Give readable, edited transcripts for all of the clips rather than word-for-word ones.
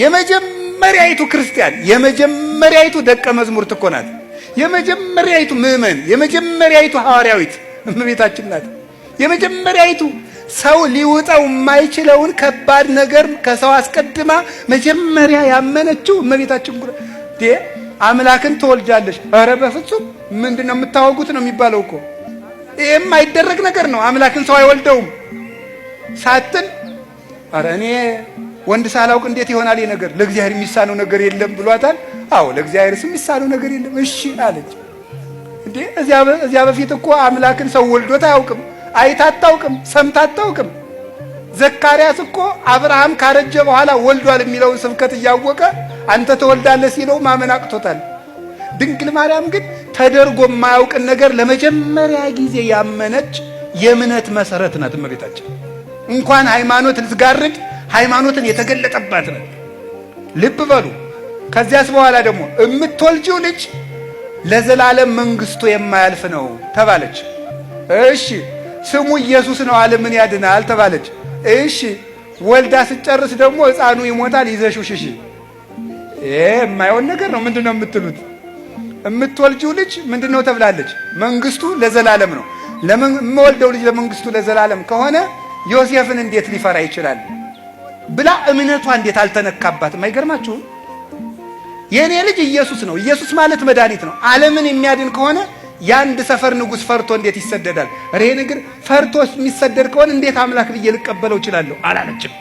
የመጀመሪያይቱ ክርስቲያን የመጀመሪያይቱ ደቀ መዝሙር ትኮናት የመጀመሪያይቱ ምእመን የመጀመሪያይቱ ሐዋርያዊት እመቤታችን ናት። የመጀመሪያይቱ ሰው ሊውጣው የማይችለውን ከባድ ነገር ከሰው አስቀድማ መጀመሪያ ያመነችው እመቤታችን ጉራ አምላክን ትወልጃለሽ። ኧረ በፍጹም ምንድነው የምታወጉት ነው የሚባለው እኮ። ይሄም አይደረግ ነገር ነው። አምላክን ሰው አይወልደውም ሳትን ኧረ እኔ ወንድ ሳላውቅ እንዴት ይሆናል ይሄ ነገር? ለእግዚአብሔር የሚሳነው ነገር የለም ብሏታል። አዎ ለእግዚአብሔርስ የሚሳነው ነገር የለም። እሺ አለች። እንዴ እዚያ በፊት እኮ አምላክን ሰው ወልዶት አያውቅም፣ አይታ አታውቅም፣ ሰምታ አታውቅም። ዘካርያስ እኮ አብርሃም ካረጀ በኋላ ወልዷል የሚለውን ስብከት እያወቀ አንተ ተወልዳለህ ሲለው ማመን አቅቶታል። ድንግል ማርያም ግን ተደርጎ የማያውቅን ነገር ለመጀመሪያ ጊዜ ያመነች የእምነት መሰረት ናት እመቤታችን። እንኳን ሃይማኖት ልትጋርድ ሃይማኖትን የተገለጠባት ነው። ልብ በሉ። ከዚያስ በኋላ ደግሞ የምትወልጂው ልጅ ለዘላለም መንግስቱ የማያልፍ ነው ተባለች። እሺ ስሙ ኢየሱስ ነው ዓለምን ያድናል ተባለች። እሺ ወልዳ ስጨርስ ደግሞ ሕፃኑ ይሞታል ይዘሽው ሽሺ። የማይሆን ነገር ነው። ምንድነው የምትሉት? የምትወልጂው ልጅ ምንድነው ተብላለች? መንግስቱ ለዘላለም ነው። የምወልደው ልጅ ለመንግስቱ ለዘላለም ከሆነ ዮሴፍን እንዴት ሊፈራ ይችላል ብላ እምነቷ እንዴት አልተነካባትም? አይገርማችሁም? የኔ ልጅ ኢየሱስ ነው። ኢየሱስ ማለት መድኃኒት ነው። ዓለምን የሚያድን ከሆነ የአንድ ሰፈር ንጉሥ ፈርቶ እንዴት ይሰደዳል? ይሄ ነገር ፈርቶ የሚሰደድ ከሆነ እንዴት አምላክ ብዬ ልቀበለው እችላለሁ አላለችም።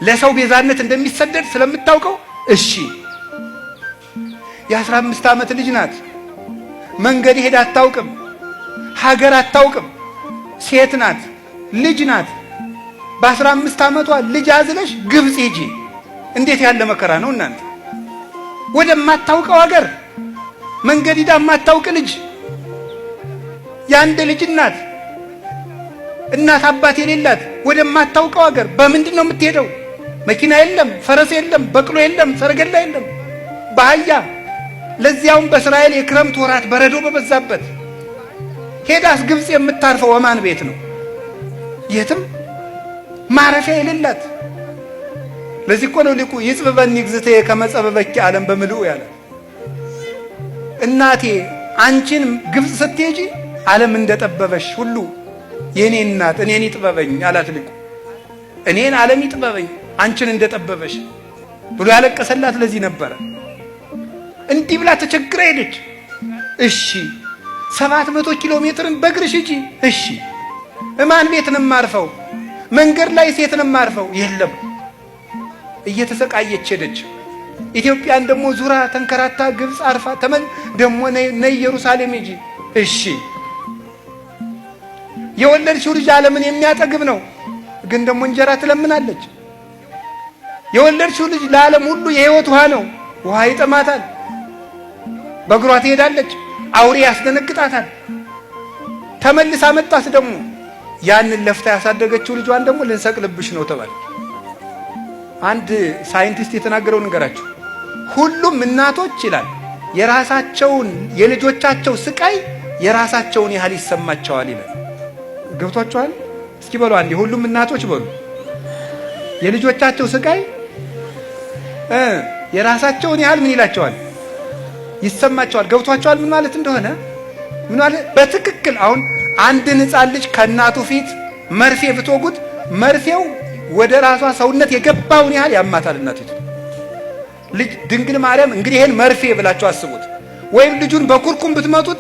ለሰው ቤዛነት እንደሚሰደድ ስለምታውቀው እሺ። የ15 ዓመት ልጅ ናት። መንገድ ሄዳ አታውቅም፣ ሀገር አታውቅም። ሴት ናት፣ ልጅ ናት። በ15 ዓመቷ ልጅ አዝለሽ ግብጽ ሂጂ። እንዴት ያለ መከራ ነው እናንተ! ወደማታውቀው ሀገር መንገድ ሄዳ የማታውቅ ልጅ፣ ያንድ ልጅ እናት አባት የሌላት ወደማታውቀው ሀገር በምንድን ነው የምትሄደው? መኪና የለም፣ ፈረስ የለም፣ በቅሎ የለም፣ ሰረገላ የለም፣ በአህያ ለዚያውም በእስራኤል የክረምት ወራት በረዶ በበዛበት ሄዳስ ግብጽ የምታርፈው ወማን ቤት ነው? የትም ማረፊያ የሌላት። ለዚህ እኮ ነው ሊቁ ይጽብበኒ እግዝእትየ ከመ ጸበበኪ ዓለም በምልኡ ያለ። እናቴ አንቺን ግብጽ ስትሄጂ ዓለም እንደጠበበሽ ሁሉ የኔ እናት እኔን ይጥበበኝ አላት ሊቁ። እኔን ዓለም ይጥበበኝ አንቺን እንደጠበበሽ ብሎ ያለቀሰላት ለዚህ ነበረ። እንዲህ ብላ ተቸግራ ሄደች። እሺ 700 ኪሎ ሜትርን በእግርሽ ሂጂ። እሺ እማን ቤት ነው የማርፈው? መንገድ ላይ ሴት ነው የማርፈው? የለም። እየተሰቃየች ሄደች። ኢትዮጵያን ደግሞ ዙራ ተንከራታ ግብጽ አርፋ ደግሞ ነይ ኢየሩሳሌም ሂጂ። እሺ የወለድሽው ልጅ ዓለምን የሚያጠግብ ነው፣ ግን ደግሞ እንጀራ ትለምናለች። የወለድሽው ልጅ ለዓለም ሁሉ የህይወት ውሃ ነው፣ ውሃ ይጠማታል። በእግሯ ትሄዳለች፣ አውሬ ያስደነግጣታል። ተመልሳ መጣስ ደግሞ ያንን ለፍታ ያሳደገችው ልጇን ደግሞ ልንሰቅልብሽ ነው ተባለ። አንድ ሳይንቲስት የተናገረው ነገራችሁ። ሁሉም እናቶች ይላል የራሳቸውን የልጆቻቸው ስቃይ የራሳቸውን ያህል ይሰማቸዋል ይላል። ገብቷችኋል? እስኪ በሉ አንዴ ሁሉም እናቶች በሉ። የልጆቻቸው ስቃይ የራሳቸውን ያህል ምን ይላቸዋል? ይሰማቸዋል። ገብቷችኋል ምን ማለት እንደሆነ? ምን ማለት በትክክል አሁን አንድን ሕፃን ልጅ ከእናቱ ፊት መርፌ ብትወጉት መርፌው ወደ ራሷ ሰውነት የገባውን ያህል ያማታል እናቲቱ። ልጅ ድንግል ማርያም እንግዲህ ይሄን መርፌ ብላችሁ አስቡት። ወይም ልጁን በኩርኩም ብትመቱት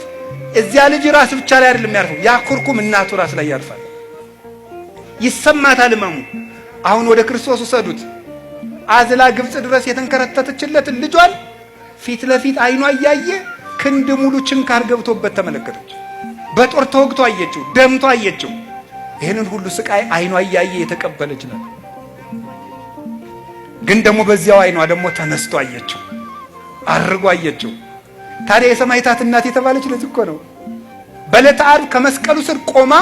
እዚያ ልጅ ራስ ብቻ ላይ አይደለም ያርፈው፣ ያ ኩርኩም እናቱ ራስ ላይ ያርፋል። ይሰማታል ህመሙ። አሁን ወደ ክርስቶስ ወሰዱት። አዝላ ግብጽ ድረስ የተንከረተተችለትን ልጇን ፊት ለፊት አይኗ እያየ ክንድ ሙሉ ችንካር ገብቶበት ተመለከተች። በጦር ተወግቶ አየችው፣ ደምቶ አየችው። ይህንን ሁሉ ስቃይ አይኗ እያየ የተቀበለች ናት። ግን ደግሞ በዚያው አይኗ ደግሞ ተነስቶ አየችው፣ አርጎ አየችው። ታዲያ የሰማዕታት እናት የተባለች ለዚህ እኮ ነው። በዕለተ ዓርብ ከመስቀሉ ስር ቆማ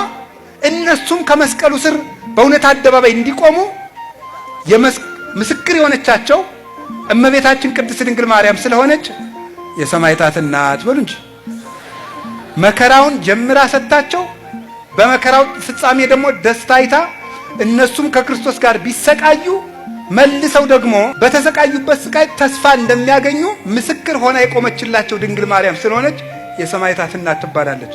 እነሱም ከመስቀሉ ስር በእውነት አደባባይ እንዲቆሙ ምስክር የሆነቻቸው እመቤታችን ቅድስት ድንግል ማርያም ስለሆነች የሰማዕታት እናት በሉ እንጂ። መከራውን ጀምራ ሰጣቸው። በመከራው ፍጻሜ ደግሞ ደስታ አይታ እነሱም ከክርስቶስ ጋር ቢሰቃዩ መልሰው ደግሞ በተሰቃዩበት ስቃይ ተስፋ እንደሚያገኙ ምስክር ሆና የቆመችላቸው ድንግል ማርያም ስለሆነች የሰማዕታት እናት ትባላለች።